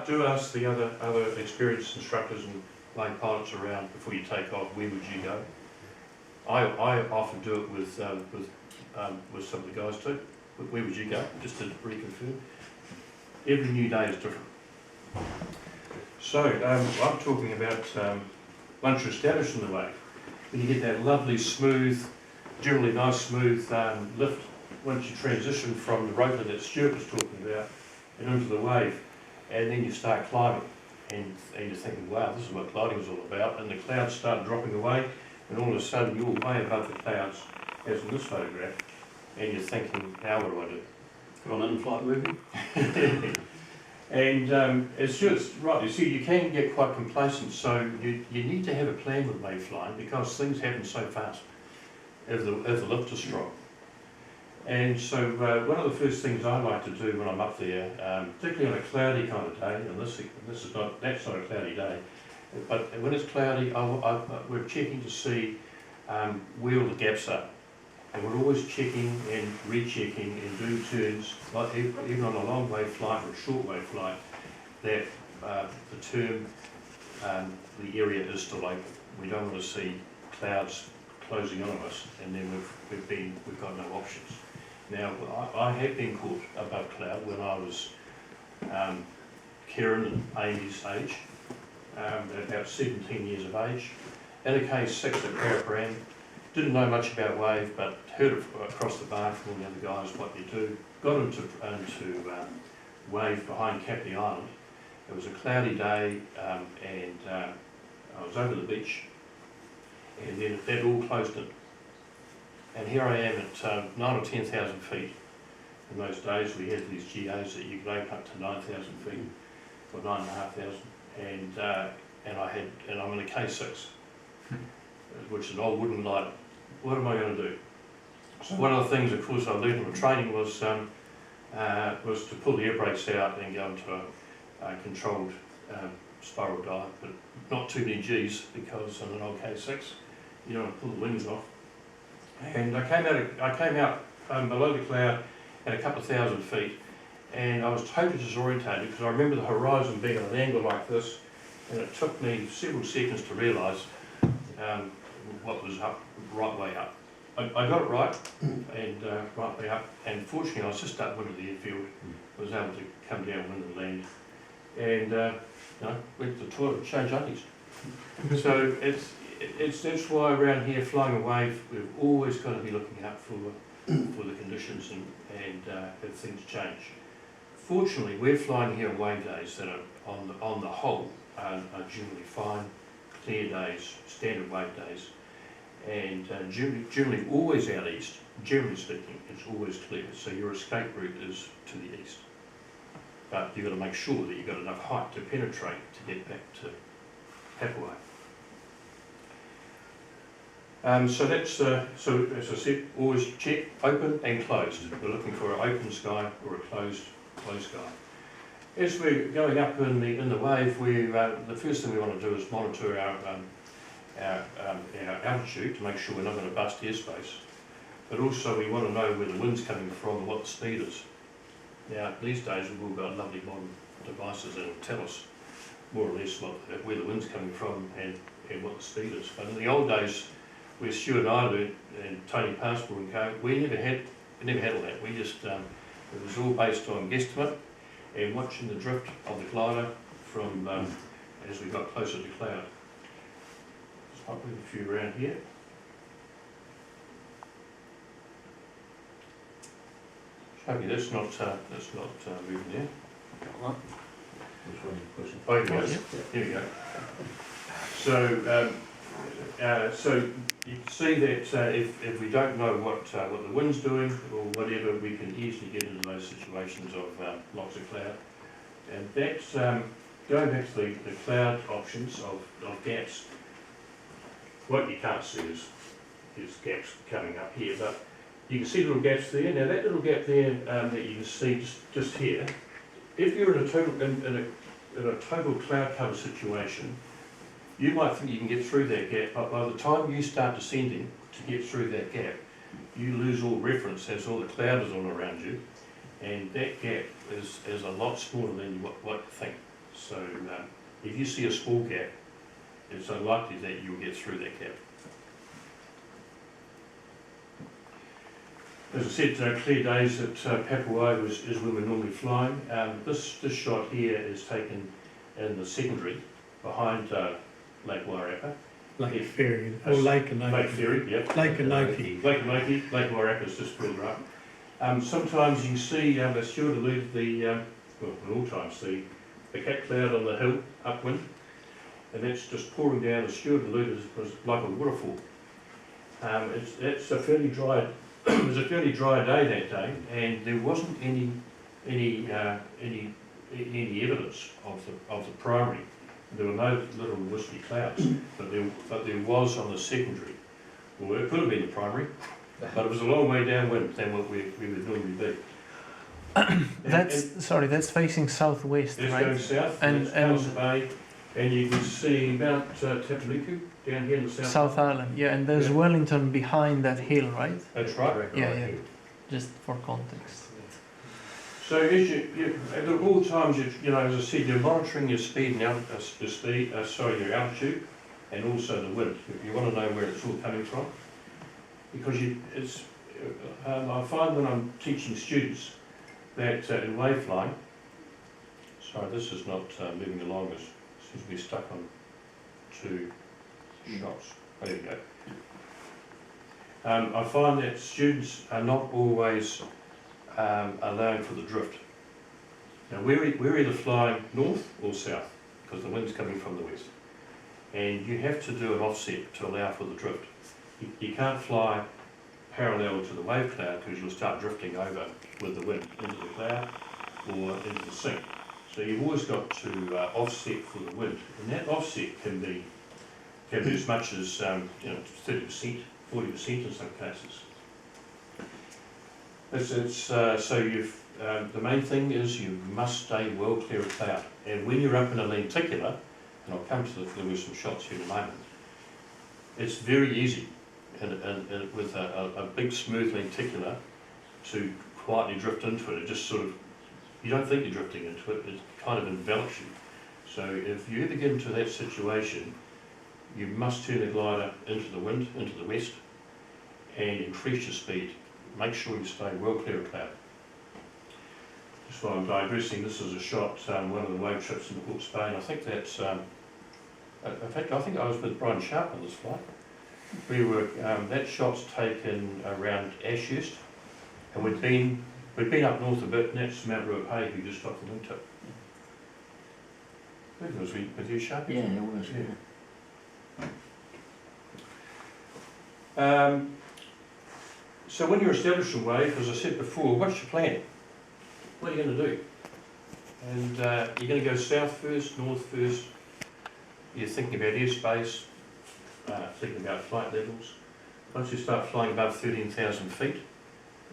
Do ask the other experienced instructors and plane pilots around before you take off, where would you go? I often do it with some of the guys too. Where would you go? Just to reconfirm. Every new day is different. So I'm talking about once you're established in the wave, when you get that lovely smooth, generally nice smooth lift, once you transition from the rotor that Stewart was talking about and into the wave, and then you start climbing, and you're thinking, wow, this is what gliding is all about, and the clouds start dropping away, and all of a sudden you're way above the clouds, as in this photograph, and you're thinking, now what do I do? Put on in-flight movie. And as Stuart's right, you see, you can get quite complacent, so you need to have a plan with wave flying because things happen so fast if the lift is strong. And so one of the first things I like to do when I'm up there, particularly on a cloudy kind of day, and that's not a cloudy day, but when it's cloudy, we're checking to see where all the gaps are. And we're always checking and rechecking and doing turns, like even on a long wave flight or a short wave flight, that the area is still open. We don't want to see clouds closing on us, and then we've got no options. Now, I have been caught above cloud when I was Kieran and Amy's age, at about 17 years of age, in a K6 at Wairarapa. Didn't know much about wave, but heard it across the bar from all the other guys what they do. Got into wave behind Capri Island. It was a cloudy day, and I was over the beach, and then that all closed in. And here I am at 9 or 10,000 feet. In those days we had these GAs that you could open up to 9,000 feet, or 9,500, and I'm in a K6, which is an old wooden glider. What am I going to do? So one of the things, of course, I learned in training was to pull the air brakes out and go into a controlled spiral dive, but not too many G's because on an old K6 you don't want to pull the wings off. And I came out below the cloud at a couple of thousand feet, and I was totally disorientated because I remember the horizon being at an angle like this, and it took me several seconds to realise what was up, right way up. I got it right, and right way up, and fortunately I was just upwind of the airfield, was able to come downwind and land, and went to the toilet and change undies. So that's why around here flying a wave, we've always got to be looking out for the conditions and if things change. Fortunately, we're flying here on wave days that are on the whole are generally fine, clear days, standard wave days, and generally always out east. Generally speaking, it's always clear. So your escape route is to the east, but you've got to make sure that you've got enough height to penetrate to get back to Papua. So that's so as I said, always check open and closed. We're looking for an open sky or a closed sky. As we're going up in the wave, the first thing we want to do is monitor our altitude to make sure we're not going to bust airspace. But also we want to know where the wind's coming from and what the speed is. Now these days we've all got lovely modern devices that will tell us more or less where the wind's coming from and what the speed is. But in the old days, where Stewart and I learned, and Tony Passport and Co, we never had all that. We just it was all based on guesstimate and watching the drift of the glider from as we got closer to cloud. Just pop with a few around here. Hopefully that's not moving there. Oh, here we go. Here we go. So you can see that if we don't know what the wind's doing or whatever, we can easily get into those situations of lots of cloud. And that's going back to the cloud options of gaps. What you can't see is gaps coming up here, but you can see little gaps there. Now that little gap there that you can see just here, if you're in a total cloud cover situation, you might think you can get through that gap, but by the time you start descending to get through that gap, you lose all reference as all the cloud is all around you, and that gap is a lot smaller than what you think. So if you see a small gap, it's unlikely that you'll get through that gap. As I said, clear days at Papua is when we're normally flying. This shot here is taken in the secondary behind Lake Wairarapa. Lake Ferry, or Lake Anoki. Lake Ferry, yep. Lake Anoki. Lake Anoki, Lake Wairarapa is just further up. Sometimes you can see, as Stewart alluded, well, at all times, the cat cloud on the hill, upwind, and that's just pouring down, as Stewart alluded, was like a waterfall. It's a fairly dry, it was a fairly dry day that day, and there wasn't any evidence of the primary. There were no little wispy clouds, but there was on the secondary. Well, it could have been the primary, but it was a long way downwind than what we would normally be. That's facing southwest, It's right? going south, And- it's Palliser Bay, and you can see Mount Tapaliku down here in the South Island, yeah, and there's Yeah. Wellington behind that hill, right? That's right. Yeah. Just for context. So as at all times, as I said, you're monitoring your speed and your altitude, and also the wind. You want to know where it's all coming from, because I find when I'm teaching students that in wave flying, sorry, this is not moving along. It seems to be stuck on 2 shots. There you go. I find that students are not always allowing for the drift. Now we're either flying north or south because the wind's coming from the west, and you have to do an offset to allow for the drift. You can't fly parallel to the wave cloud because you'll start drifting over with the wind into the cloud or into the sink. So you've always got to offset for the wind, and that offset can be as much as 30%, 40% in some cases. The main thing is you must stay well clear of cloud. And when you're up in a lenticular, and I'll come to there were some shots here in a moment, it's very easy and with a big smooth lenticular to quietly drift into it. It just sort of, you don't think you're drifting into it, it kind of envelops you. So if you ever get into that situation, you must turn the glider into the wind, into the west, and increase your speed. Make sure you stay well clear of cloud. Just while I'm digressing, this is a shot, one of the wave trips in the Hawke's Bay, and I think that's, in fact, I think I was with Brian Sharp on this flight. We were, that shot's taken around Ashurst, and we'd been up north a bit, and that's Mount Ruapehu, who just off the wingtip. I think it was with you, Sharp? Yeah, it was. Yeah. So when you're establishing wave, as I said before, what's your plan? What are you going to do? And you're going to go south first, north first. You're thinking about airspace, thinking about flight levels. Once you start flying above 13,000 feet,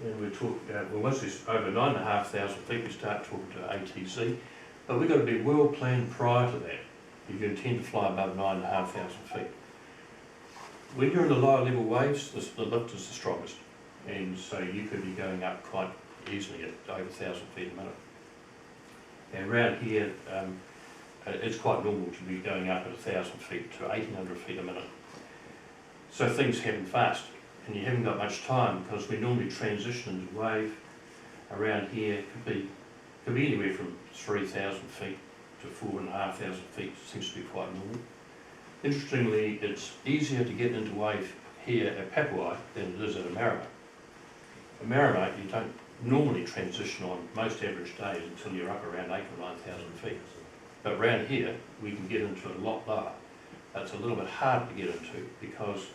and we're talking, once it's over 9,500 feet, we start talking to ATC. But we've got to be well planned prior to that if you intend to fly above 9,500 feet. When you're in the lower level waves, the lift is the strongest. And so you could be going up quite easily at over 1,000 feet a minute. And around here, it's quite normal to be going up at 1,000 feet to 1,800 feet a minute. So things happen fast, and you haven't got much time because we normally transition into wave. Around here could be anywhere from 3,000 feet to 4,500 feet. Seems to be quite normal. Interestingly, it's easier to get into wave here at Papua than it is at Wairarapa. At Wairarapa, you don't normally transition on most average days until you're up around 8,000 or 9,000 feet. But around here, we can get into it a lot lower. It's a little bit hard to get into because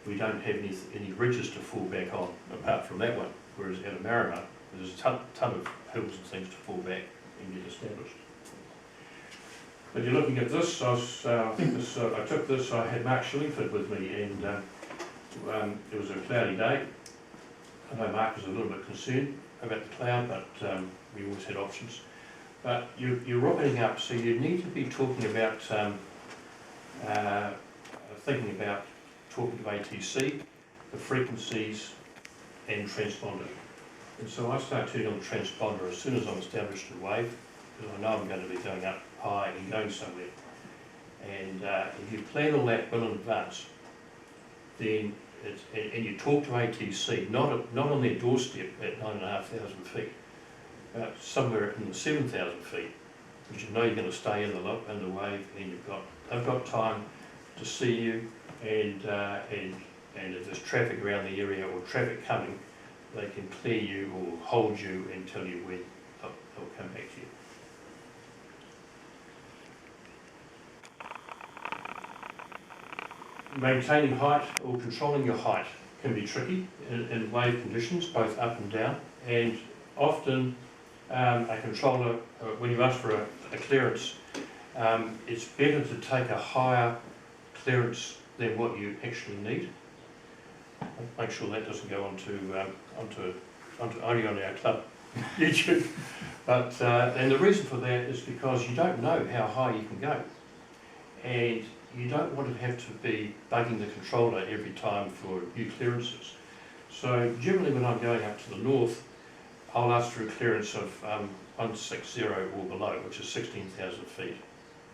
we don't have any ridges to fall back on apart from that one. Whereas at Wairarapa, there's a ton of hills and things to fall back and get established. But you're looking at this, I took this, I had Mark Shillingford with me, and it was a cloudy day. I know Mark was a little bit concerned about the cloud, but we always had options. But you're rocketing up, so you need to be talking about, thinking about talking to ATC, the frequencies, and transponder. And so I start turning on the transponder as soon as I'm established in wave, because I know I'm going to be going up high and going somewhere. And if you plan all that well in advance, then and you talk to ATC, not on their doorstep at 9,500 feet, somewhere in the 7,000 feet, because you know you're going to stay in the wave, and they've got time to see you, and if there's traffic around the area or traffic coming, they can clear you or hold you and tell you when they'll come back to you. Maintaining height or controlling your height can be tricky in wave conditions, both up and down, and often a controller, when you ask for a clearance, it's better to take a higher clearance than what you actually need. Make sure that doesn't go onto only on our club YouTube. But and the reason for that is because you don't know how high you can go, and you don't want to have to be bugging the controller every time for new clearances. So generally when I'm going up to the north, I'll ask for a clearance of 160 or below, which is 16,000 feet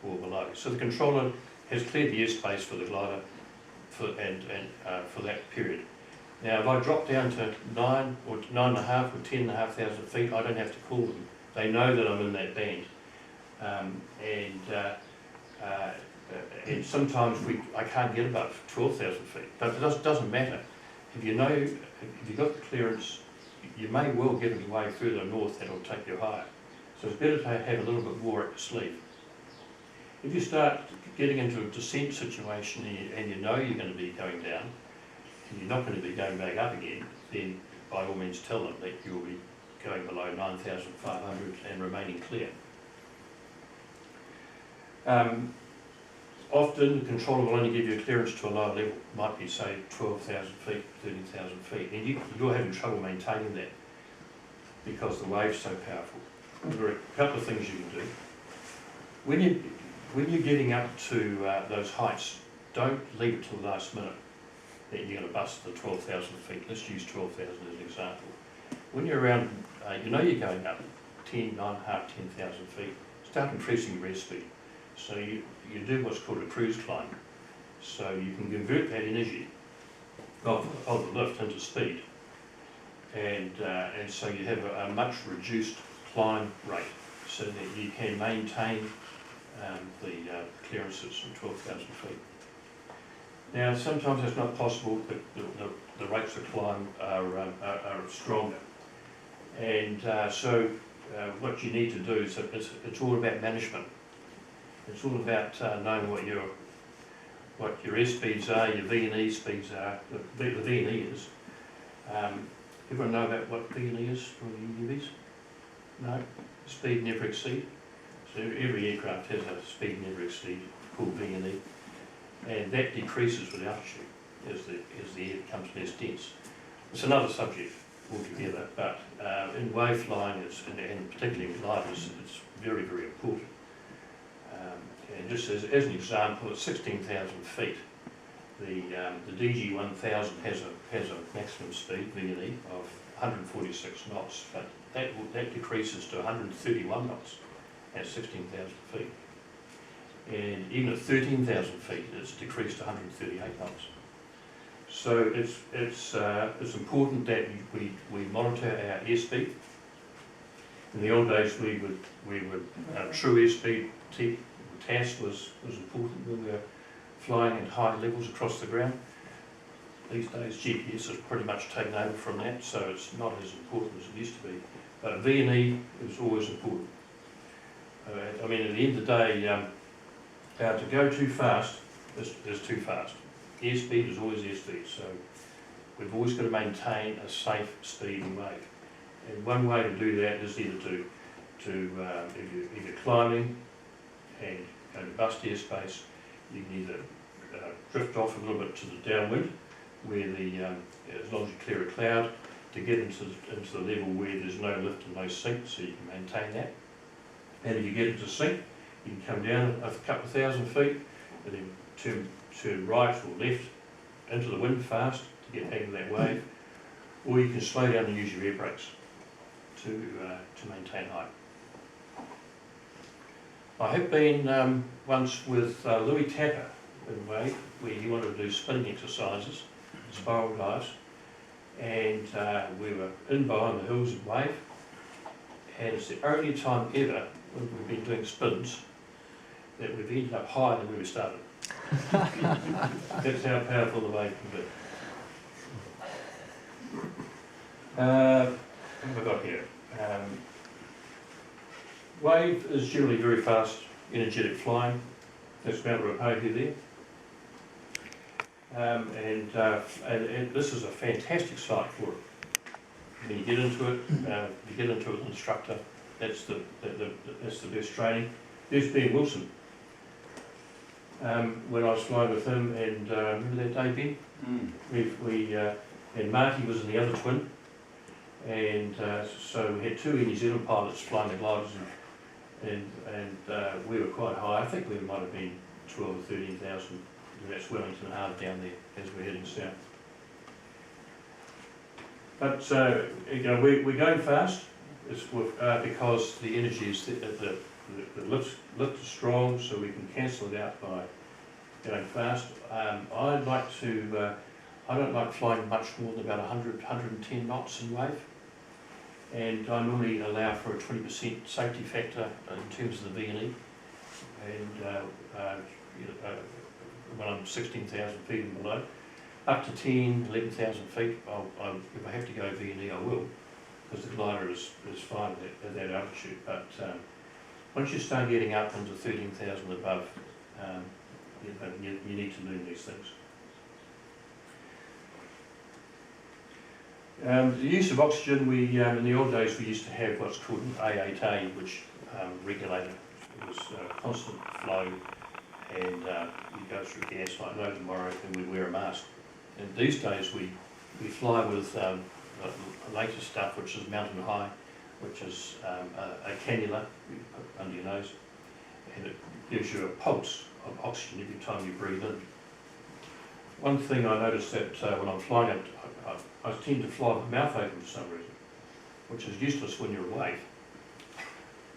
or below. So the controller has cleared the airspace for the glider for that period. Now if I drop down to 9 or 9.5 or 10,500 feet, I don't have to call them. They know that I'm in that band. And sometimes I can't get above 12,000 feet, but it doesn't matter. If you've got the clearance, you may well get it way further north that will take you higher. So it's better to have a little bit more up your sleeve. If you start getting into a descent situation and you know you're going to be going down, and you're not going to be going back up again, then by all means tell them that you'll be going below 9,500 and remaining clear. Often the controller will only give you a clearance to a lower level, might be say 12,000 feet, 13,000 feet, and you're having trouble maintaining that because the wave's so powerful. There are a couple of things you can do. When you're getting up to those heights, don't leave it till the last minute that you're going to bust the 12,000 feet. Let's use 12,000 as an example. When you're around, you know you're going up 9.5, 10,000 feet, start increasing your airspeed. So you do what's called a cruise climb. So you can convert that energy of the lift into speed, and so you have a much reduced climb rate, so that you can maintain the clearances from 12,000 feet. Now sometimes it's not possible, but the rates of climb are stronger, and so what you need to do is it's all about management. It's all about knowing what your airspeeds are, your V&E speeds are. The V&E is. Everyone know about what V&E is for the UVs? No? Speed never exceed. So every aircraft has a speed never exceed called V&E, and that decreases with altitude as the air becomes less dense. It's another subject altogether, but in wave flying, and particularly in gliders, it's very, very important. And just as an example, at 16,000 feet, the DG1000 has a maximum speed, V&E, of 146 knots, but that decreases to 131 knots at 16,000 feet. And even at 13,000 feet, it's decreased to 138 knots. So it's important that we monitor our airspeed. In the old days, we would true airspeed TAS was important when we were flying at high levels across the ground. These days GPS has pretty much taken over from that, so it's not as important as it used to be. But V&E is always important. I mean, at the end of the day, to go too fast is too fast. Airspeed is always airspeed, so we've always got to maintain a safe speed and wave. And one way to do that is either if you're climbing and going to bust airspace, you can either drift off a little bit to the downwind, where as long as you clear a cloud, to get into the level where there's no lift and no sink, so you can maintain that. And if you get into sink, you can come down a couple of thousand feet and then turn right or left into the wind fast to get back into that wave, or you can slow down and use your air brakes to maintain height. I have been once with Louis Tapper in Wave, where he wanted to do spinning exercises, spiral dives, and we were in behind the hills of Wave, and it's the only time ever when we've been doing spins that we've ended up higher than where we started. That's how powerful the wave can be. What have I got here? Wave is generally very fast, energetic flying. That's Mount Ruapehu there. And this is a fantastic site for it. When you get into it, with an instructor, that's the best training. There's Ben Wilson. When I was flying with him, and remember that day, Ben? And Marty was in the other twin, and so we had two New Zealand pilots flying the gliders, and we were quite high. I think we might have been 12 or 13,000. That's Wellington Harbour down there as we're heading south. But we're going fast. It's because the energy is the lift is strong, so we can cancel it out by going fast. I don't like flying much more than about 110 knots in wave, and I normally allow for a 20% safety factor in terms of the V&E, and when I'm 16,000 feet and below, up to 10, 11,000 feet, if I have to go V&E, I will, because the glider is fine at that altitude. But once you start getting up into 13,000 above, you need to learn these things. The use of oxygen, in the old days we used to have what's called an A8A, which regulated. It was constant flow, and you go through gas like no tomorrow, and we wear a mask. And these days we fly with the latest stuff, which is Mountain High, which is a cannula you put under your nose, and it gives you a pulse of oxygen every time you breathe in. One thing I noticed that when I'm flying it, I tend to fly with my mouth open for some reason, which is useless when you're awake,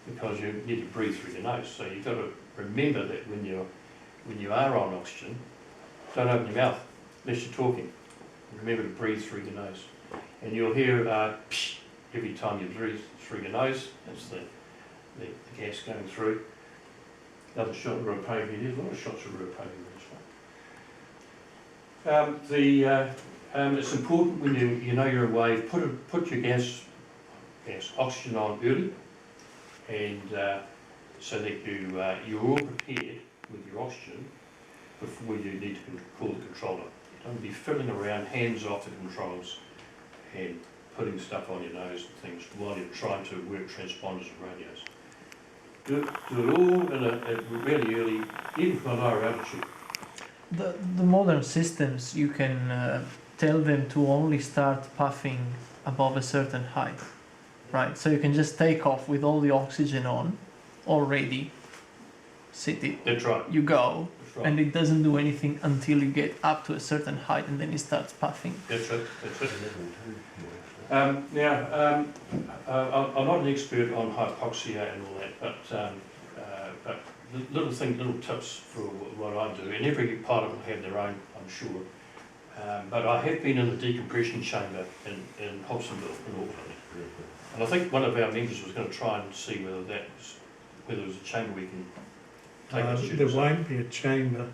because you need to breathe through your nose. So you've got to remember that when you are on oxygen, don't open your mouth unless you're talking. Remember to breathe through your nose, and you'll hear psh every time you breathe through your nose. That's the gas going through. Another shot of Ruapehu. There's a lot of shots of Ruapehu in this one. It's important when you know you're in wave, put your gas oxygen on early, and so that you're all prepared with your oxygen before you need to call the controller. Don't be fiddling around, hands off the controls, and putting stuff on your nose and things while you're trying to work transponders and radios. Do it all in a really early, even from a lower altitude. The modern systems, you can tell them to only start puffing above a certain height, right? So you can just take off with all the oxygen on already, sit it, That's right. you go, That's right. and it doesn't do anything until you get up to a certain height, and then it starts puffing. That's it. That's it. I'm not an expert on hypoxia and all that, but little tips for what I do, and every pilot will have their own, I'm sure. But I have been in the decompression chamber in Hobsonville in Auckland, and I think one of our members was going to try and see whether there's a chamber we can take the students There won't be a chamber,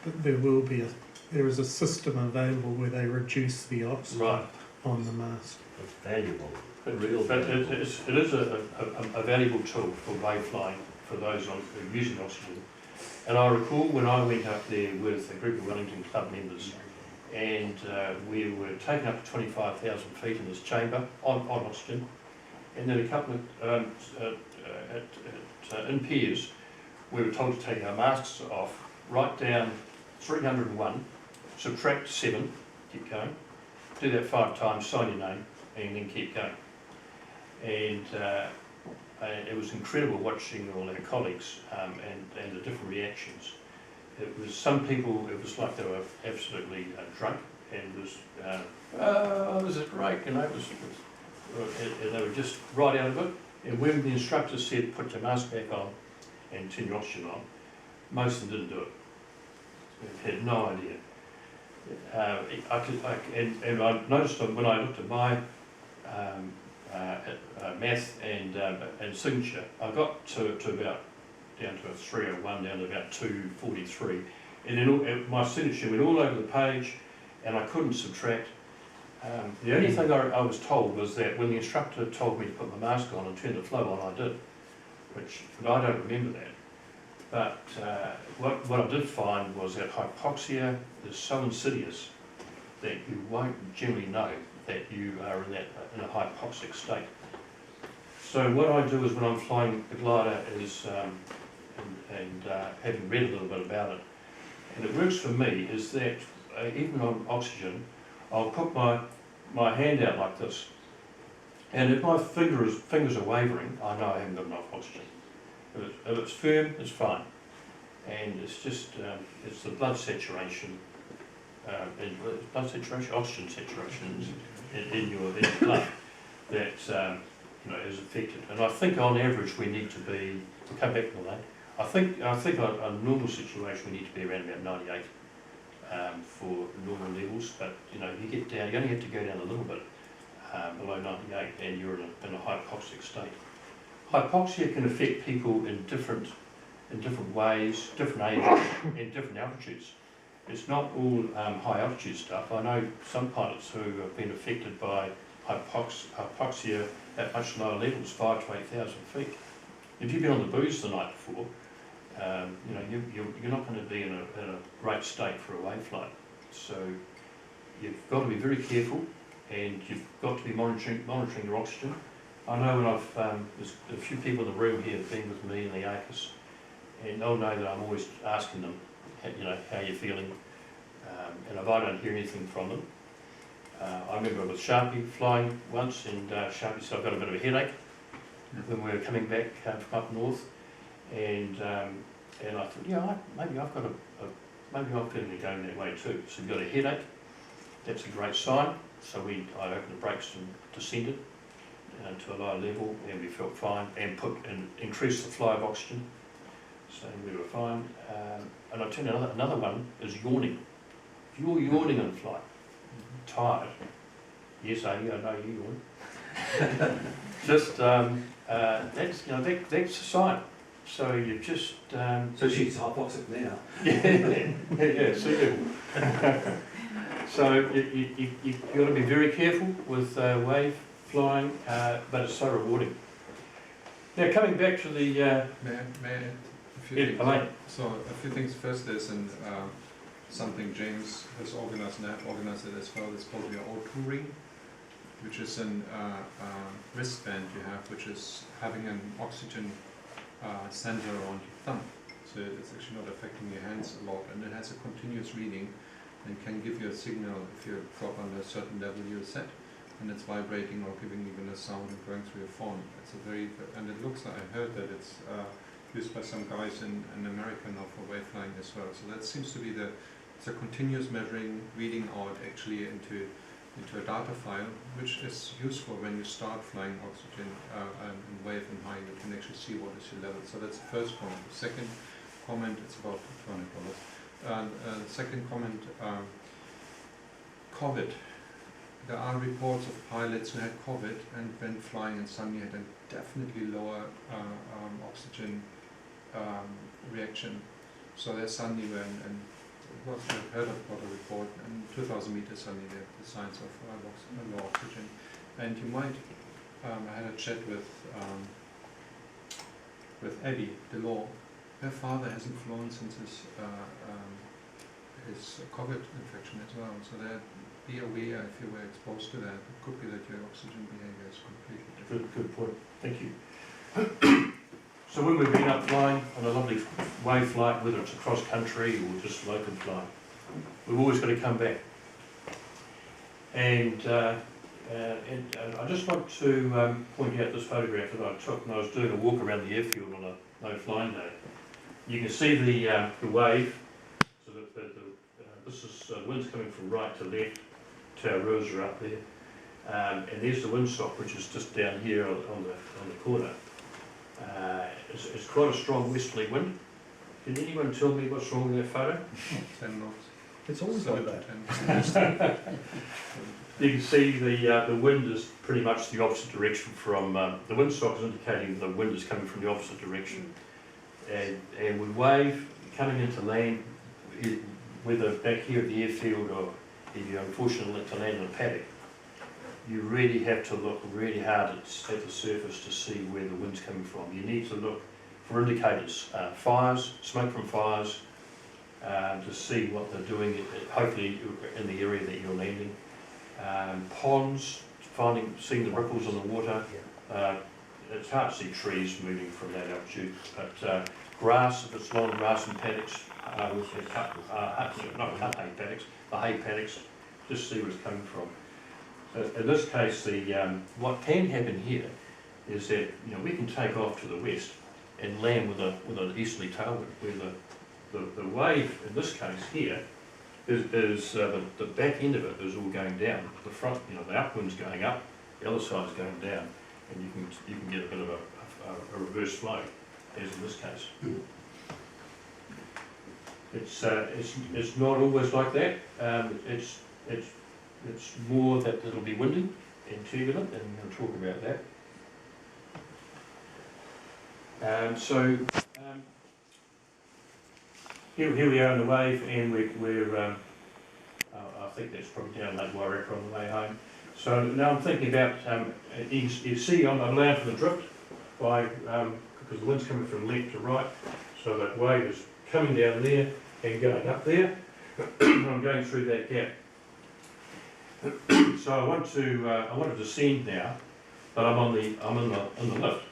but there is a system available where they reduce the oxygen on the mask. It's valuable. But it is a valuable tool for wave flying for those who are using oxygen. And I recall when I went up there with a group of Wellington Club members, and we were taken up to 25,000 feet in this chamber on oxygen, and then a couple of in pairs we were told to take our masks off, write down 301, subtract 7, keep going, do that 5 times, sign your name, and then keep going. And it was incredible watching all our colleagues and the different reactions. It was some people, it was like they were absolutely drunk, and it was, oh, this is great, and they were just right out of it. And when the instructor said, put your mask back on, and turn your oxygen on. Most of them didn't do it. Had no idea. And I noticed that when I looked at my math and signature, I got to about down to a 301, down to about 243, and then my signature went all over the page, and I couldn't subtract. The only thing I was told was that when the instructor told me to put my mask on and turn the flow on, I did, but I don't remember that. But what I did find was that hypoxia is so insidious that you won't generally know that you are in a hypoxic state. So what I do is when I'm flying the glider is, having read a little bit about it, and it works for me, is that even on oxygen, I'll put my hand out like this, and if my fingers are wavering, I know I haven't got enough oxygen. If it's firm, it's fine. And it's just, it's the blood saturation, oxygen saturation in your blood that is affected. And I think on average we need to be, we'll come back to that, I think on a normal situation we need to be around about 98 for normal levels, but if you get down, you only have to go down a little bit below 98 and you're in a hypoxic state. Hypoxia can affect people in different ways, different ages and different altitudes. It's not all high altitude stuff. I know some pilots who have been affected by hypoxia at much lower levels, 5,000 to 8,000 feet. If you've been on the booze the night before, you're not going to be in a great state for a wave flight. So you've got to be very careful, and you've got to be monitoring your oxygen. I know when there's a few people in the room here have been with me in the ACUS, and they'll know that I'm always asking them, how you're feeling, and if I don't hear anything from them. I remember with Sharpie flying once, and Sharpie said I've got a bit of a headache when we were coming back from up north, and I thought, maybe I've got maybe I'm feeling going that way too. So you've got a headache, that's a great sign. So I opened the brakes and descended to a lower level, and we felt fine, and increased the flow of oxygen, so we were fine. And I'll tell you another one is yawning. If you're yawning in flight, tired, yes, I know you yawn. Just that's a sign. So you just So she's hypoxic now. yeah, sea level. So you've got to be very careful with wave flying, but it's so rewarding. Now coming back to the May I add a few things? Elaine. So a few things. First, there's something James has organized, and I've organized it as well. It's called the O2 ring, which is a wristband you have, which is having an oxygen sensor on your thumb. So it's actually not affecting your hands a lot, and it has a continuous reading and can give you a signal if you drop under a certain level you're set, and it's vibrating or giving even a sound and going through your phone. It's and it looks like, I heard that it's used by some guys in America now for wave flying as well. So that seems to be it's a continuous measuring, reading out actually into a data file, which is useful when you start flying oxygen and wave and high. You can actually see what is your level. So that's the first comment. The second comment, it's about $200. The second comment, COVID. There are reports of pilots who had COVID and when flying and suddenly had a definitely lower oxygen reaction. So they suddenly were, and I've heard about a report, and 2,000 meters suddenly they have the signs of low oxygen. And you might, I had a chat with Abby Delors. Her father hasn't flown since his COVID infection as well. So that, be aware if you were exposed to that. It could be that your oxygen behavior is completely different. good point. Thank you. So when we've been up flying on a lovely wave flight, whether it's across country or just local flying, we've always got to come back. And I just want to point out this photograph that I took when I was doing a walk around the airfield on a no flying day. You can see the wave. So this is wind's coming from right to left. Towers are up there, and there's the windsock, which is just down here on the corner. It's quite a strong westerly wind. Can anyone tell me what's wrong with that photo? 10 knots. It's always like 7 that. to 10. You can see the wind is pretty much the opposite direction from, the windsock is indicating the wind is coming from the opposite direction. And with wave coming into land, whether back here at the airfield or if you're unfortunately to land in a paddock, you really have to look really hard at the surface to see where the wind's coming from. You need to look for indicators, fires, smoke from fires, to see what they're doing, hopefully in the area that you're landing. Ponds, seeing the ripples in the water. It's hard to see trees moving from that altitude, but grass, if it's long grass in paddocks, not cut hay paddocks, the hay paddocks, just see where it's coming from. So in this case, what can happen here is that we can take off to the west and land with an easterly tailwind, where the wave in this case here is the back end of it is all going down. The front, the upwind's going up, the other side's going down, and you can get a bit of a reverse flow, as in this case. It's not always like that. It's more that it'll be windy and turbulent, and we'll talk about that. Here we are in the wave, and we're I think that's probably down Lake Wairarapa on the way home. So now I'm thinking about, you see I'm allowed for the drift by, because the wind's coming from left to right, so that wave is coming down there and going up there. I'm going through that gap. So I want to descend now, but I'm in the lift.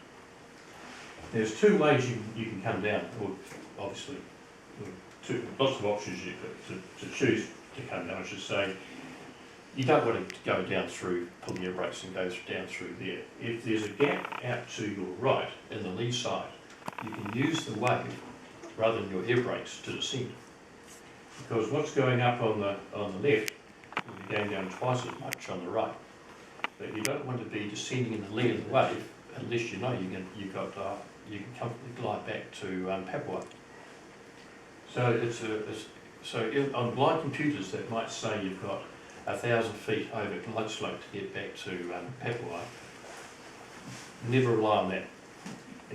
There's two ways you can come down, or obviously lots of options to choose to come down. I should say, you don't want to go down through, pull the air brakes and go down through there. If there's a gap out to your right in the lee side, you can use the wave rather than your air brakes to descend. Because what's going up on the left will be going down twice as much on the right. But you don't want to be descending in the lee of the wave unless you know you can comfortably glide back to Papua. So on blind computers that might say you've got 1,000 feet over glide slope to get back to Papua. Never rely on that.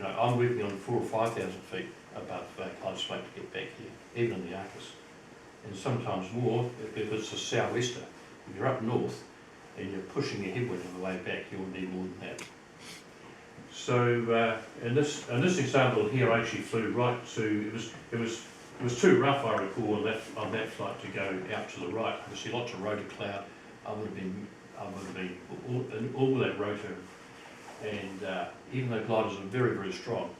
I'm working on 4,000 or 5,000 feet above glide slope to get back here, even in the Arcus. And sometimes more if it's a sou'wester. If you're up north and you're pushing your headwind on the way back, you'll need more than that. So in this example here, I actually flew right to, it was too rough, I recall, on that flight to go out to the right. I could see lots of rotor cloud. I would have been all that rotor, and even though gliders are very, very strong,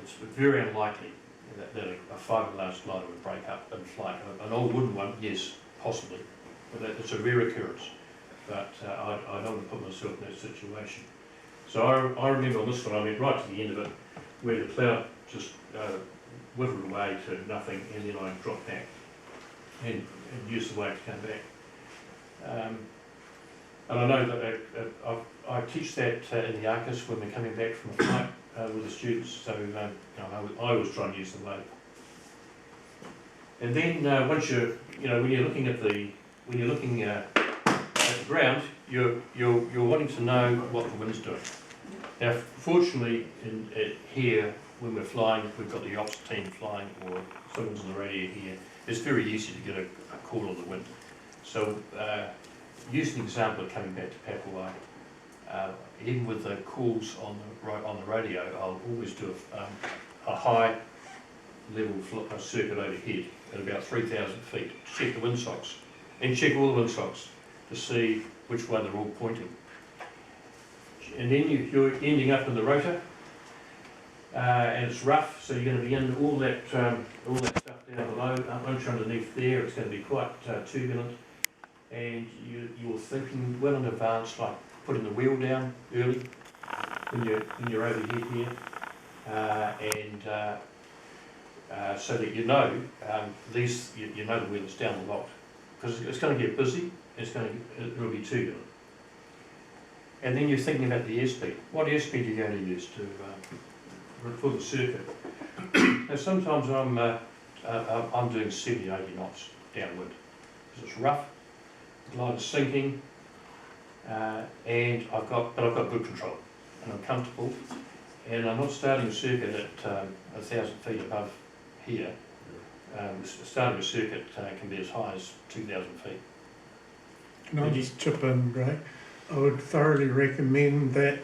it's very unlikely that a fiberglass glider would break up in flight. An old wooden one, yes, possibly, but it's a rare occurrence. But I don't want to put myself in that situation. So I remember on this one, I went right to the end of it, where the cloud just withered away to nothing, and then I dropped back and used the wave to come back. And I know that I teach that in the Arcus when we're coming back from a flight with the students, so I always try and use the wave. And then once when you're looking at the ground, you're wanting to know what the wind's doing. Now, fortunately, here when we're flying, we've got the ops team flying, or someone's on the radio here. It's very easy to get a call on the wind. So, use an example of coming back to Papua. Even with the calls on the radio, I'll always do a high level circuit overhead at about 3,000 feet. Check the windsocks and check all the windsocks to see which way they're all pointing. And then you're ending up in the rotor, and it's rough, so you're going to be in all that stuff down below. Once you're underneath there, it's going to be quite turbulent, and you're thinking well in advance, like putting the wheel down early when you're overhead here, so that you know the wheel is down the lot, because it's going to get busy. It'll be turbulent. And then you're thinking about the airspeed. What airspeed are you going to use for the circuit? Now sometimes I'm doing 70, 80 knots downwind because it's rough, the line is sinking, and I've got good control and I'm comfortable, and I'm not starting a circuit at 1,000 feet above here. Starting a circuit can be as high as 2,000 feet. Can I just chip in, Greg? I would thoroughly recommend that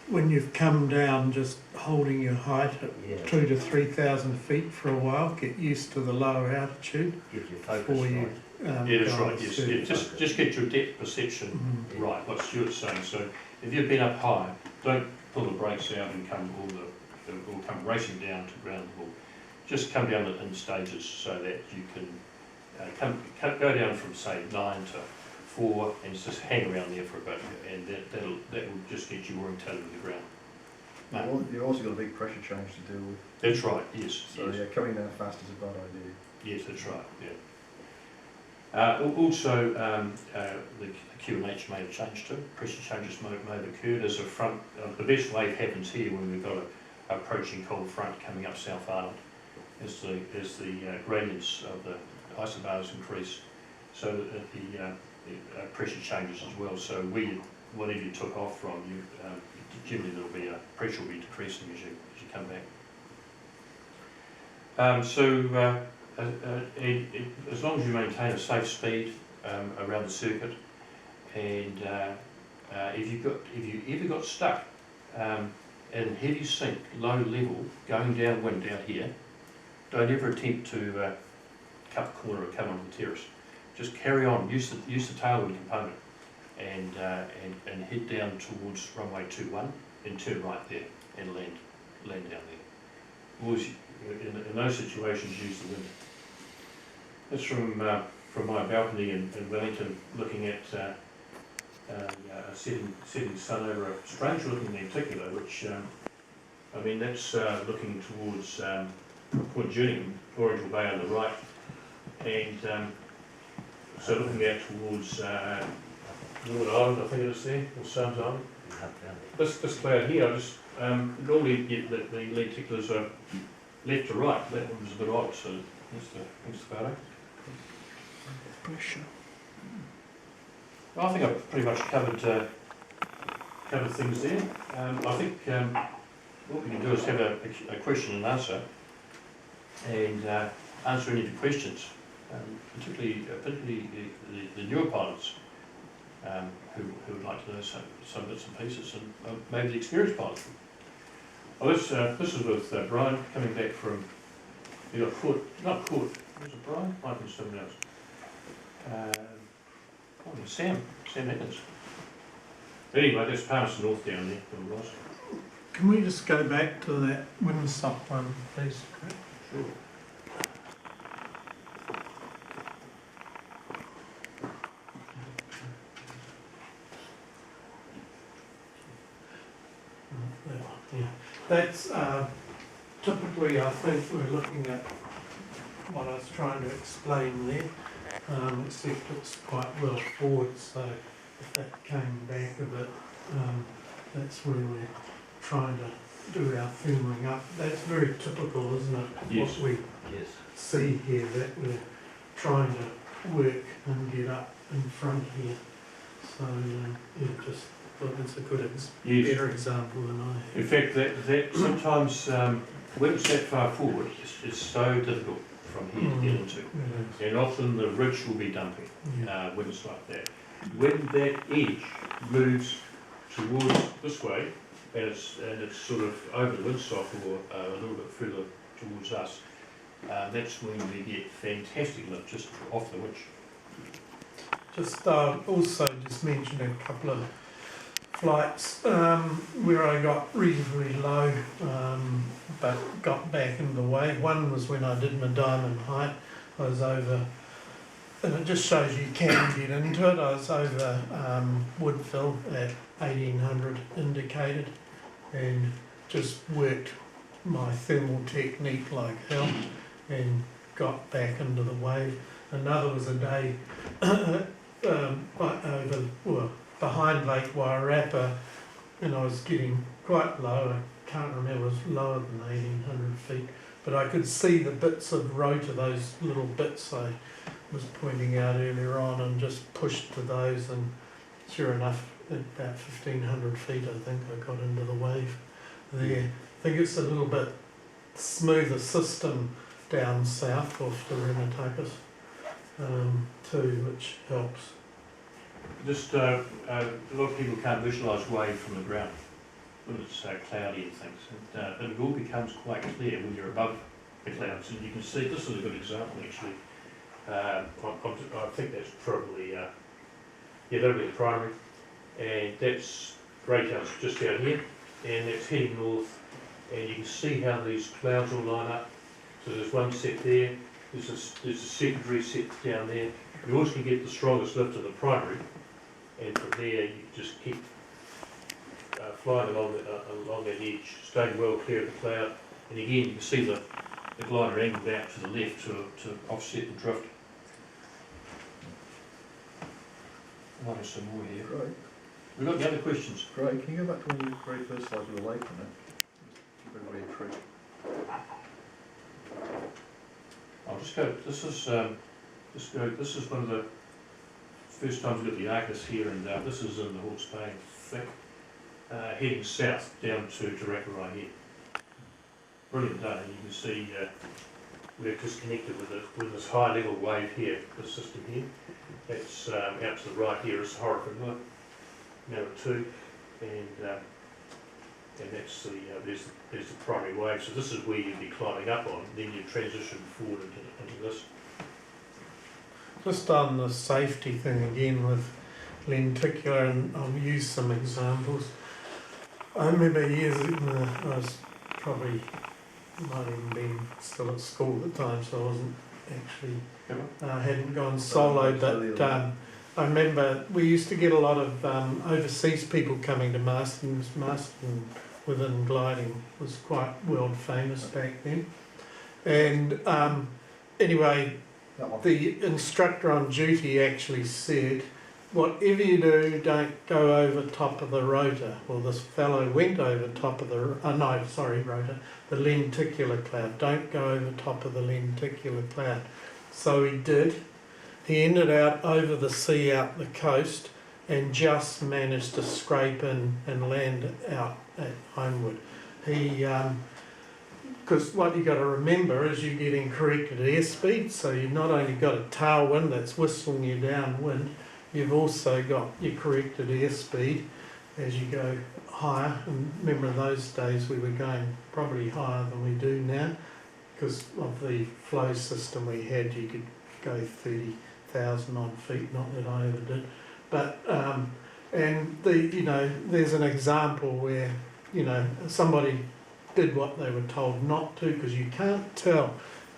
when you've come down, just holding your height at Yeah, 2,000 to 3,000 feet for a while, get used to the lower altitude gives you focus, before you. right? Yeah, that's go right, on yes. circuit. Yeah, just get your depth perception Mhm. right, what Stuart's saying. So if you've been up high, don't pull the brakes out and come racing down to ground level. Just come down in stages so that you can go down from say 9 to 4 and just hang around there for a bit, and that will just get you orientated with the ground. No, You've also got a big pressure change to deal with. that's right, yes, So yes. yeah, coming down fast is a bad idea. Yes, that's right, yeah. Also, the QNH may have changed too. Pressure changes may have occurred as a front. The best wave happens here when we've got a approaching cold front coming up South Island, as the gradients of the isobars increase, so that the pressure changes as well. So whatever you took off from, generally there'll be pressure will be decreasing as you come back. As long as you maintain a safe speed around the circuit, and if you ever got stuck in heavy sink, low level, going downwind down here, don't ever attempt to cut the corner or come onto the terrace. Just carry on, use the tailwind component, and head down towards runway 21 and turn right there and land down there. Always, in those situations, use the wind. That's from my balcony in Wellington, looking at a setting sun over a strange looking lenticular, which I mean that's looking towards Point Jerningham, Orangeville Bay on the right, and so looking out towards Norwood Island, I think it is there, or Sums Island. This cloud here, I just normally get that the lenticulars are left to right. That one was a bit odd, so that's the photo. Pressure. I think I've pretty much covered things there. I think what we can do is have a question and answer, and answer any of the questions, particularly the newer pilots who would like to know some bits and pieces, and maybe the experienced pilots. Well, this is with Brian coming back from. He got caught. Not caught. Was it Brian? Might be someone else. Sam Evans. Anyway, that's Palmerston North down there, little Ross. Can we just go back to that windsock one, please? Sure. Yeah, that's typically, I think we're looking at what I was trying to explain there, except it's quite well forward, so if that came back a bit, that's where we're trying to do our firming up. That's very typical, isn't it? Yes. What we Yes. see here, that we're trying to work and get up in front here. So, yeah, just thought that's a good, Yes. better example than I have. In fact, that sometimes when it's that far forward, it's so difficult from here to get into, and often the ridge will be dumping Yeah. when it's like that. When that edge moves towards this way, and it's sort of over the windsock or a little bit further towards us, that's when we get fantastic lift just off the winch. Just also just mention a couple of flights where I got reasonably low, but got back into the way. One was when I did my diamond height. I was over, and it just shows you can get into it. I was over Woodville at 1800 indicated, and just worked my thermal technique like hell, and got back into the wave. Another was a day over, well, behind Lake Wairarapa, and I was getting quite low. I can't remember, it was lower than 1,800 feet, but I could see the bits of rota, those little bits I was pointing out earlier on, and just pushed to those, and sure enough, at about 1,500 feet, I think I got into the wave there. I think it's a little bit smoother system down south off the Rinatakas too, which helps. Just, a lot of people can't visualise wave from the ground when it's cloudy and things, but it all becomes quite clear when you're above the clouds, and you can see, this is a good example actually. I think that's probably, yeah, that'll be the primary, and that's Greyhound's just down here, and that's heading north, and you can see how these clouds all line up. So there's one set there, there's a secondary set down there. You always can get the strongest lift in the primary, and from there you just keep flying along that edge, staying well clear of the cloud, and again you can see the glider angled out to the left to offset the drift. Might have some more here. Great. We've got the other questions. Great. Can you go back to when you very first started with the lake on it? Just give everybody a treat. I'll just go, this is one of the first times we've got the Arcus here, and this is in the Hawke's Bay, thick, heading south down to Wairarapa here. Brilliant day, you can see we're disconnected with this high level wave here, this system here. That's out to the right here is Wairarapa, number 2, and that's the there's the primary wave. So this is where you'd be climbing up on, then you transition forward into this. Just on the safety thing again with lenticular, and I'll use some examples. I remember years ago, I was probably, might even been still at school at the time, so I wasn't actually, hadn't gone solo, but I remember we used to get a lot of overseas people coming to Marston. Marston within gliding was quite world famous back then. And anyway, the instructor on duty actually said, whatever you do, don't go over top of the rotor. Well, this fellow went over top of the, rotor, the lenticular cloud. Don't go over top of the lenticular cloud. So he did. He ended out over the sea out the coast and just managed to scrape in and land out at Homewood. He, because what you got to remember is you're getting corrected airspeed, so you've not only got a tailwind that's whistling you downwind, you've also got your corrected airspeed as you go higher. And remember those days we were going probably higher than we do now because of the flow system we had. You could go 30,000 odd feet, not that I ever did, but and there's an example where somebody did what they were told not to, because you can't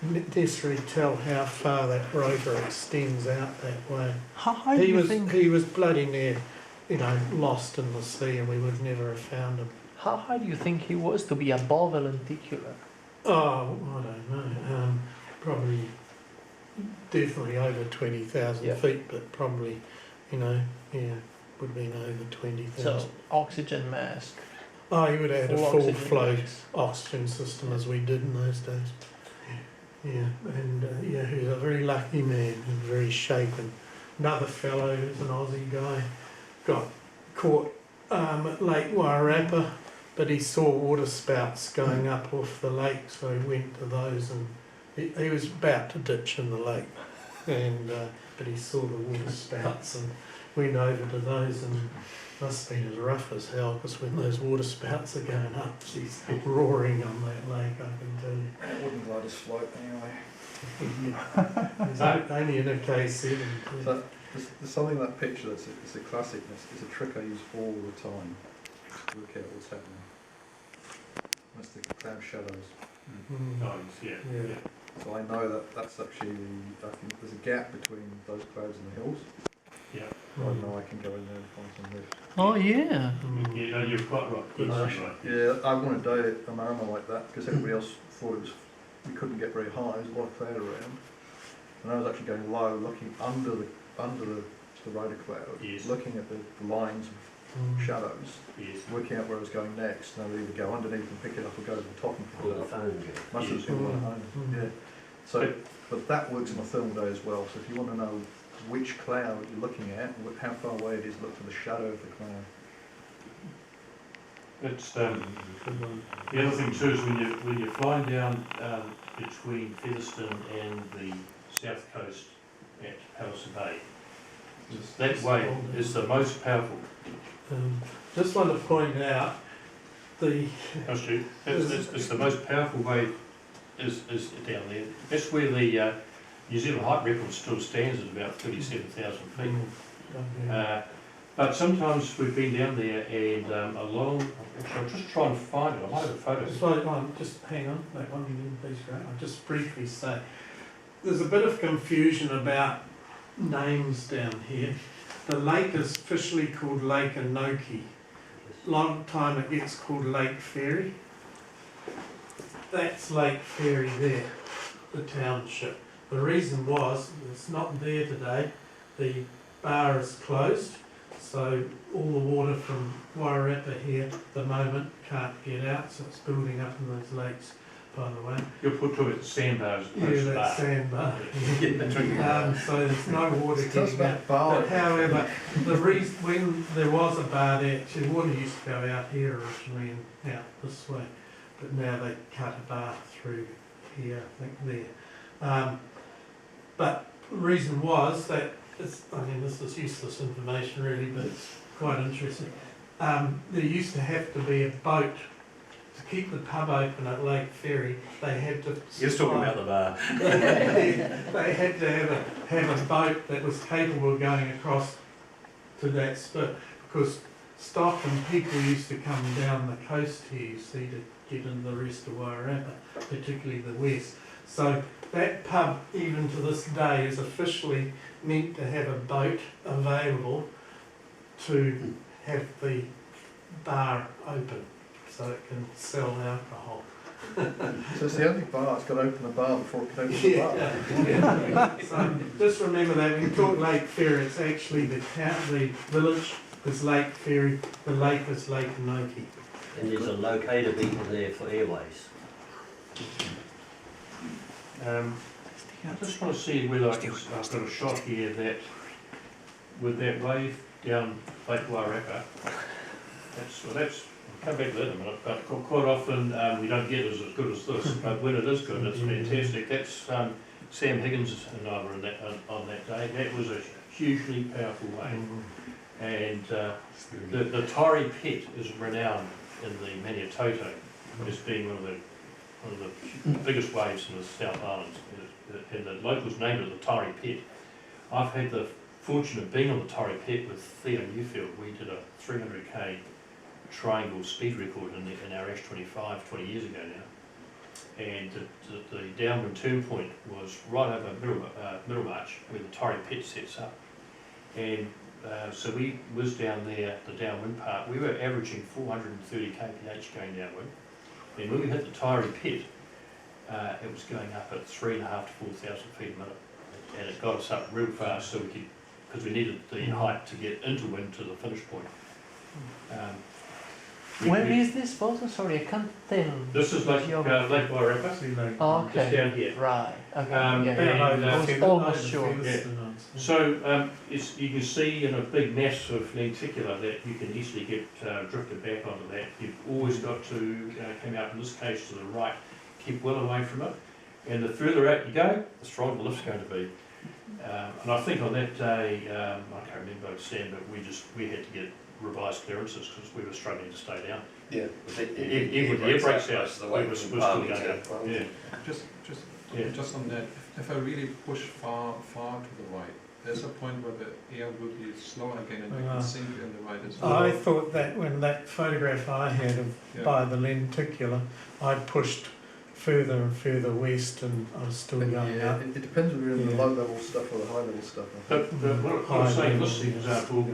necessarily tell how far that rotor extends out that way. How do you think? He was bloody near, lost in the sea, and we would never have found him. How high do you think he was to be above a lenticular? Oh, I don't know. Probably, definitely over 20,000 feet, but probably, would have been over 20,000. So oxygen mask. Oh, he would have had a full oxygen flow mask. oxygen system as we did in those days. Yeah, and he was a very lucky man and very shapen. Another fellow who's an Aussie guy got caught at Lake Wairarapa, but he saw water spouts going up off the lake, so he went to those, and he was about to ditch in the lake, and but he saw the water spouts and went over to those, and must have been as rough as hell, because when those water spouts are going up, she's roaring on that lake, I can tell you. Wouldn't gliders float anyway. There's only in a K7. So there's something in that picture that's it's a classic. It's a trick I use all the time to work out what's happening. That's the cloud shadows. Mm. Oh, yeah. So I know that's actually, I think there's a gap between those clouds and the hills. Yeah. So I know I can go in there and find some lift. Oh yeah. Yeah, you're quite right. Yes, right. Yeah, I wanted to do a Marama like that because everybody else thought we couldn't get very high. There's a lot of cloud around, and I was actually going low, looking under the the radar cloud, Yes. looking at the lines of shadows, Yes. working out where it was going next, and they'll either go underneath and pick it up or go to the top and pick Or it the up. phone, yeah. Much as Yes. people at home. Yeah. So, But- but that works on a thermal day as well. So if you want to know which cloud you're looking at, and how far away it is, look for the shadow of the cloud. It's, the other thing too is when you're flying down between Featherston and the south coast at Palliser Bay, that wave is the most powerful. Just want to point out, the, It's the most powerful wave is down there. That's where the New Zealand height record still stands at about 37,000 feet. But sometimes we've been down there and along, actually I'll just try and find it, I might have a photo. just hang on, that one, please, Grant. I'll just briefly say, there's a bit of confusion about names down here. The lake is officially called Lake Anoki. Long time it gets called Lake Ferry. That's Lake Ferry there, the township. The reason was, it's not there today, the bar is closed, so all the water from Wairarapa here at the moment can't get out, so it's building up in those lakes, by the way. You're put to it sandbars as Yeah, opposed to that bar. sandbar. So there's no water Tell us getting out. about bar. But however, the reason, when there was a bar there, actually water used to go out here originally and out this way, but now they cut a bar through here, I think there. But the reason was that, I mean this is useless information really, but it's quite interesting. There used to have to be a boat to keep the pub open at Lake Ferry. They had to. You're talking about the bar. They had to have a boat that was capable of going across to that spit, because stock and people used to come down the coast here, you see, to get into the rest of Wairarapa, particularly the west. So that pub, even to this day, is officially meant to have a boat available to have the bar open, so it can sell alcohol. So it's the only bar that's got to open the bar before it can open the bar. Yeah. So just remember that when you talk Lake Ferry, it's actually the town, the village is Lake Ferry, the lake is Lake Anoki. And there's a locator beacon there for airways. I just want to see whether I've got a shot here that, with that wave down Lake Wairarapa, that's, I'll come back to that in a minute, but quite often we don't get as good as this, but when it is good, it's fantastic. That's Sam Higgins and I were in that, on that day. That was a hugely powerful wave. And the Torrey Pit is renowned in the Maniatoto as being one of the biggest waves in the South Island, and the locals named it the Torrey Pit. I've had the fortune of being on the Torrey Pit with Theo Newfield. We did a 300k triangle speed record in our H25 20 years ago now, and the downwind turn point was right over Middlemarch where the Torrey Pit sets up, and so we was down there, the downwind part, we were averaging 430 kph going downwind, and when we hit the Torrey Pit, it was going up at 3,500 to 4,000 feet a minute, and it got us up real fast, so we could, because we needed the height to get into wind to the finish point. Where is this photo? Sorry, I can't tell. This is Lake Wairarapa, Oh, just okay. down here. Right. Okay. Um, yeah, and, yeah. I was almost sure. So you can see in a big mass of lenticular that you can easily get drifted back onto that. You've always got to come out, in this case, to the right, keep well away from it. And the further out you go, the stronger the lift's going to be. And I think on that day, I can't remember, Sam, but we had to get revised clearances because we were struggling to stay down. Yeah. Even with the air brakes out, we were still going down. Yeah. Just on that, if I really push far to the right, there's a point where the air will be slower again and you can sink in the right as well. I thought that when that photograph I had of by the lenticular, I pushed further and further west, and I was still going Yeah, up. it depends whether you're in the low level stuff or the high level stuff. I think. But what I'm saying, in this example,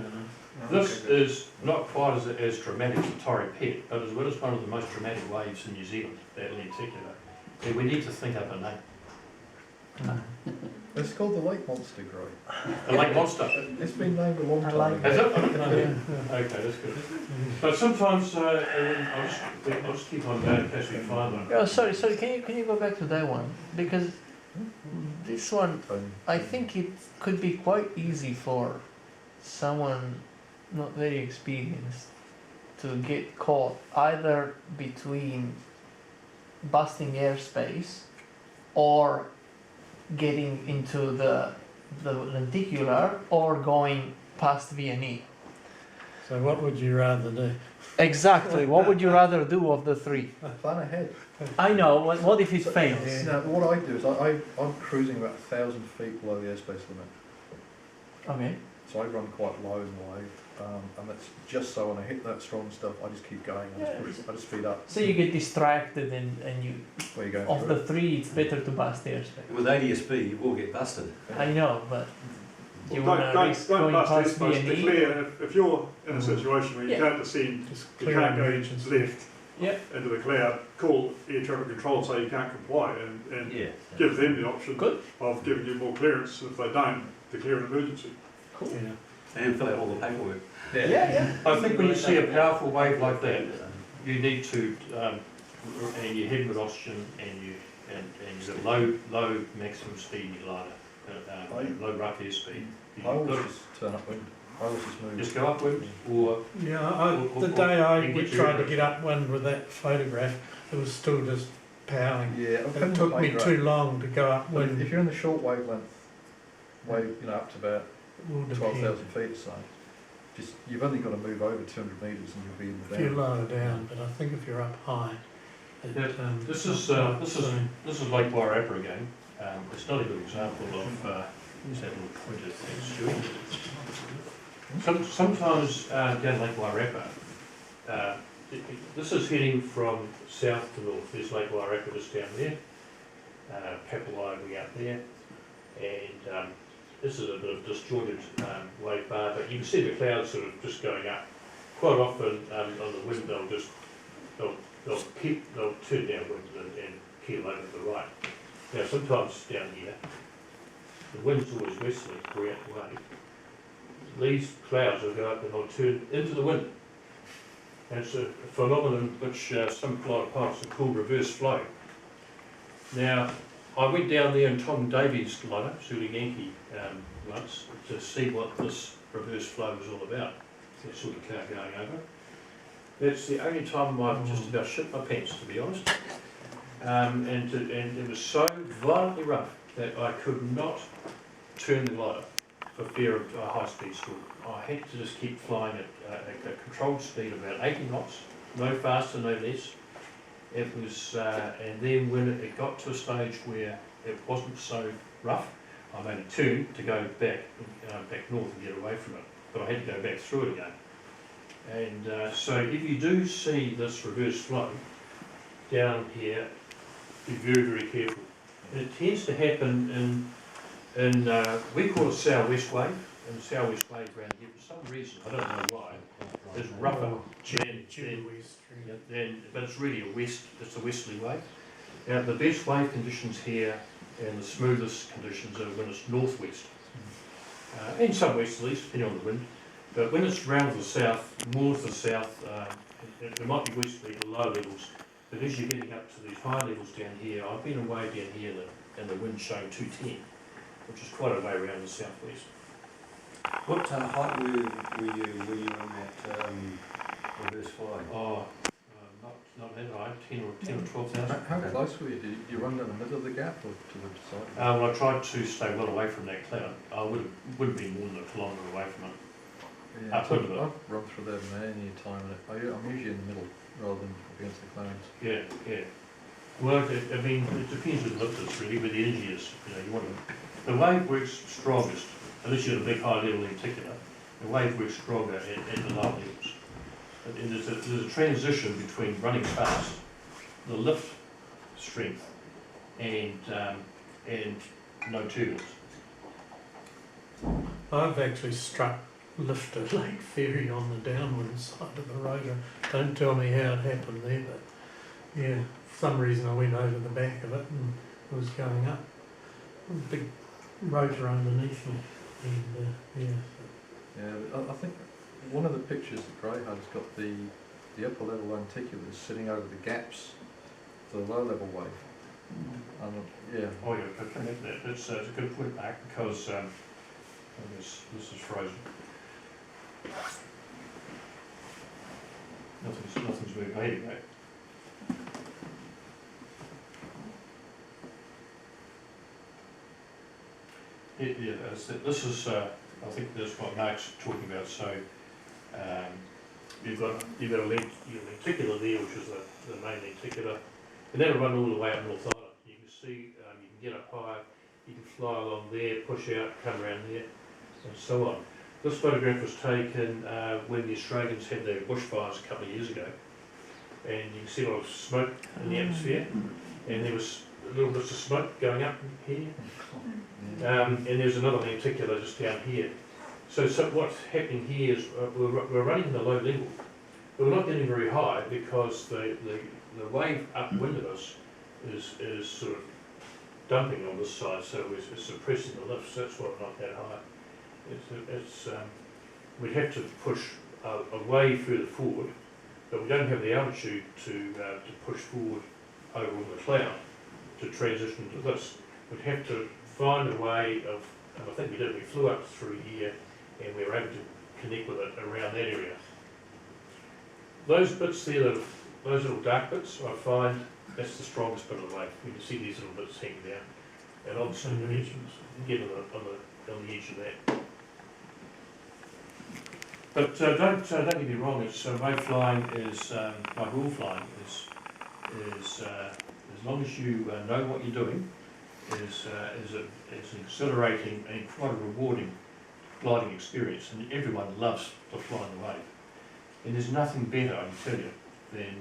this is not quite as dramatic as the Torrey Pit, but as well as one of the most dramatic waves in New Zealand, that lenticular. And we need to think up a name. It's called the Lake Monster, Grae. The lake monster. It's been named a long I time like ago. Has it? Yeah. Okay, that's good. But sometimes, I'll just keep on going in case we find one. Oh, sorry. Can you go back to that one? Because this one, I think it could be quite easy for someone not very experienced to get caught either between busting airspace or getting into the lenticular or going past V&E. So what would you rather do? Exactly. What would you rather do of the three? Plan ahead. I know. What if it fails? Now, what I do is I'm cruising about 1,000 feet below the airspace limit. Okay. So I run quite low in the wave, and that's just so when I hit that strong stuff, I just keep going. I just speed up. So you get distracted and you Where you going? of through the three, it's better to bust airspace. With ADSB, you will get busted. I know, but you Well, want to risk don't going bust past this, bust the V&E? clear. If you're in a situation where you Yeah. can't descend, Just you clear can't go emergency. left Yeah. into the cloud, call air traffic control and say you can't comply, and Yeah. give them the option Good. of giving you more clearance. If they don't, declare an emergency. Cool. Yeah. And fill out all the paperwork. Yeah. I think when you see a powerful wave like that, you need to, and you're heading with oxygen, and you've got low maximum speed in your glider, low rough airspeed. I always just turn upwind. I always just move. Just go upwind, or Yeah, the day we tried to get upwind with that photograph, it was still just powering. Yeah, It took me too long to go upwind. If you're in the short wavelength, up to about It will depend. 12,000 feet or so, you've only got to move over 200 metres and you'll be in the If you're down. lower down, but I think if you're up high, Yeah, this is Lake Wairarapa again. It's not a good example of who's that little pointed thing, Stuart? Sometimes down Lake Wairarapa, this is heading from south to north. There's Lake Wairarapa just down there, Kapalai way out there, and this is a bit of disjointed wave bar, but you can see the clouds sort of just going up. Quite often on the wind they'll turn downwind and keel over to the right. Now sometimes down here, the wind's always westerly throughout the wave. These clouds will go up and they'll turn into the wind. And it's a phenomenon which some flight pilots have called reverse flow. Now, I went down there in Tom Davies' glider, Zulu Yankee, once to see what this reverse flow was all about. That sort of cloud going over. That's the only time I've just about shit my pants, to be honest. And it was so violently rough that I could not turn the glider for fear of a high-speed storm. I had to just keep flying at a controlled speed of about 80 knots, no faster, no less. It was, and then when it got to a stage where it wasn't so rough, I made a turn to go back north and get away from it. But I had to go back through it again. And so if you do see this reverse flow down here, be very, very careful. And it tends to happen in we call it southwest wave, and southwest wave around here for some reason, I don't know why, is rougher but it's really it's a westerly wave. Now the best wave conditions here and the smoothest conditions are when it's northwest. And some westerlies, depending on the wind. But when it's round to the south, more to the south, it might be westerly at low levels. But as you're getting up to these high levels down here, I've been away down here and the wind's showing 210, which is quite a way around the southwest. What height were you in that reverse fly? Oh, not that high, 10 or 12,000. How close were you? Did you run down the middle of the gap or to the side? Well, I tried to stay well away from that cloud. I wouldn't be more than a kilometre away from it. Yeah, Up into it. I've run through there many a time, and I'm usually in the middle rather than against the clouds. Yeah. Well, it depends with the lifters really, where the energy is. You want to. The wave works strongest, unless you're at a big high level in particular. The wave works stronger at the low levels. And there's a transition between running fast, the lift strength, and no turbulence. I've actually struck lifted Lake Ferry on the downwind side of the rotor. Don't tell me how it happened there, but yeah, for some reason I went over the back of it and it was going up. Big rotor underneath me, and yeah. Yeah, but I think one of the pictures that Grae has got the upper level lenticulars sitting over the gaps to the low level wave. And, yeah. Oh, yeah, it's a good point, Mark, because this is frozen. Nothing's moving. There you go. This is, I think that's what Mark's talking about. So you've got a lenticular there, which is the main lenticular, and that'll run all the way up North Island. You can see, you can get up high, you can fly along there, push out, come around there, and so on. This photograph was taken when the Australians had their bushfires a couple of years ago, and you can see a lot of smoke in the atmosphere, and there was little bits of smoke going up here, and there's another lenticular just down here. So what's happening here is we're running in a low level, but we're not getting very high because the wave upwind of us is sort of dumping on this side, so it's suppressing the lifts. That's why we're not that high. We'd have to push a way further forward, but we don't have the altitude to push forward over all the cloud to transition to this. We'd have to find a way of, and I think we did, we flew up through here and we were able to connect with it around that area. Those bits there, those little dark bits, I find that's the strongest bit of the wave. You can see these little bits hanging down, and obviously the engines get on the edge of that. But don't get me wrong. It's wave flying is like rule flying is as long as you know what you're doing, is an exhilarating and quite a rewarding gliding experience, and everyone loves to fly on the wave. And there's nothing better, I can tell you, than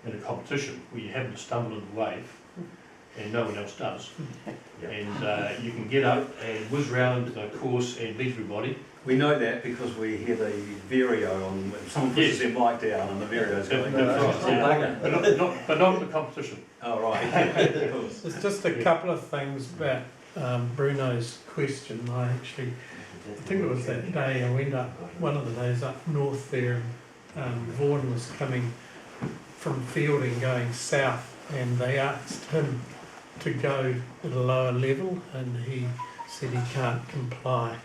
in a competition where you happen to stumble in the wave and no one else does, and you can get up and whiz around the course and beat everybody. We know that because we hear the Vireo on when someone pushes their mic down and the Vireo's going. That's right, yeah. But not in the competition. Oh, right. There's just a couple of things about Bruno's question. I think it was that day I went up, one of the days up north there, and Vaughan was coming from Fielding going south, and they asked him to go at a lower level, and he said he can't comply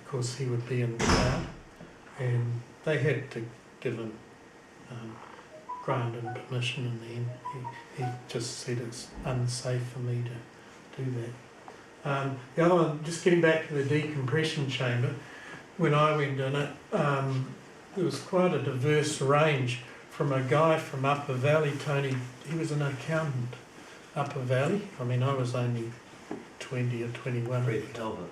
because he would be in the cloud, and they had to give him grant him permission in the end. He just said it's unsafe for me to do that. The other one, just getting back to the decompression chamber, when I went in it, there was quite a diverse range from a guy from Upper Valley, Tony, he was an accountant, Upper Valley. I mean, I was only 20 or 21. Fred Talbot.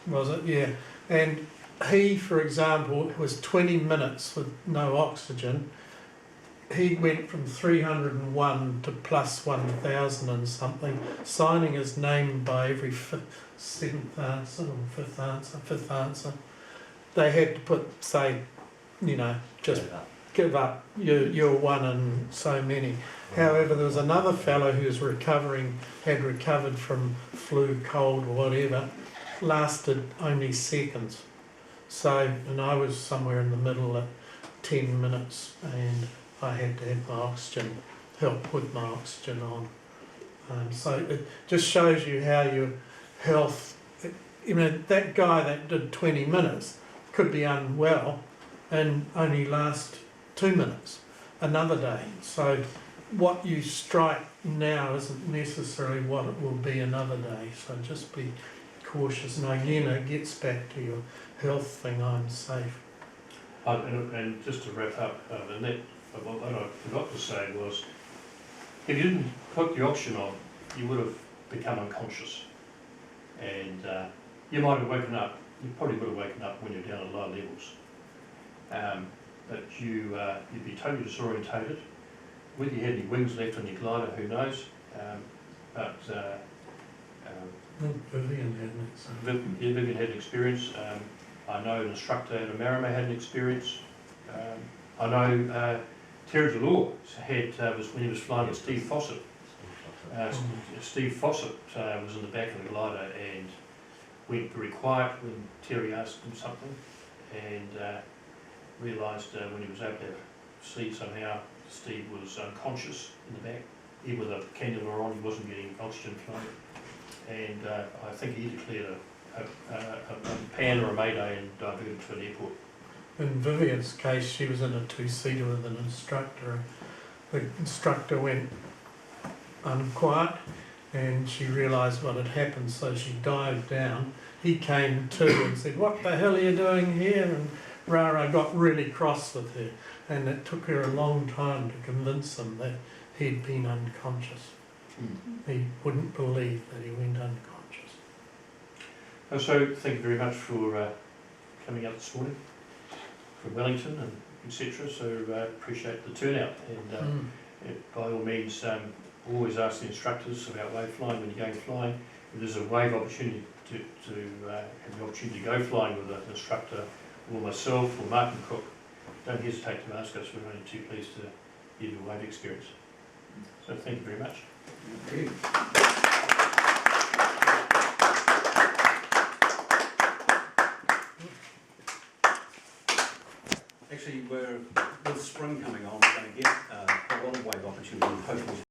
Was it? Yeah. And he, for example, was 20 minutes with no oxygen. He went from 301 to plus 1,000 and something, signing his name by every seventh answer or fifth answer. They had to put, say, just give up, you're one in so many. However, there was another fellow who was had recovered from flu, cold or whatever, lasted only seconds. So, and I was somewhere in the middle at 10 minutes, and I had to have my oxygen, help with my oxygen on. So it just shows you how your health, that guy that did 20 minutes could be unwell and only last 2 minutes another day. So what you strike now isn't necessarily what it will be another day. So just be cautious. And again, it gets back to your health thing, I'm safe. And just to wrap up, and that, what I forgot to say was, if you didn't put the oxygen on, you would have become unconscious. And you might have woken up, you probably would have woken up when you're down at low levels. But you'd be totally disorientated. Whether you had any wings left on your glider, who knows? Vivian had it. Vivian had an experience. I know an instructor at Wairarapa had an experience. I know Terry Delore was when he was flying with Steve Fossett. Steve Fossett was in the back of the glider, and went very quiet when Terry asked him something, and realised when he was able to see somehow Steve was unconscious in the back. Even with a cannula on, he wasn't getting oxygen flow, and I think he declared a pan or a mayday and diverted to an airport. In Vivian's case, she was in a two-seater with an instructor. The instructor went unquiet and she realised what had happened, so she dived down. He came to and said, "What the hell are you doing here?" And Rara got really cross with her, and it took her a long time to convince him that he'd been unconscious. He wouldn't believe that he went unconscious. So thank you very much for coming out this morning from Wellington and etc. So appreciate the turnout, and by all means always ask the instructors about wave flying when you're going flying. If there's a wave opportunity to have the opportunity to go flying with an instructor or myself or Martin Cook, don't hesitate to ask us. We're only too pleased to give you a wave experience. So thank you very much. Thank you. Actually, with spring coming on, we're going to get a lot of wave opportunities, hopefully.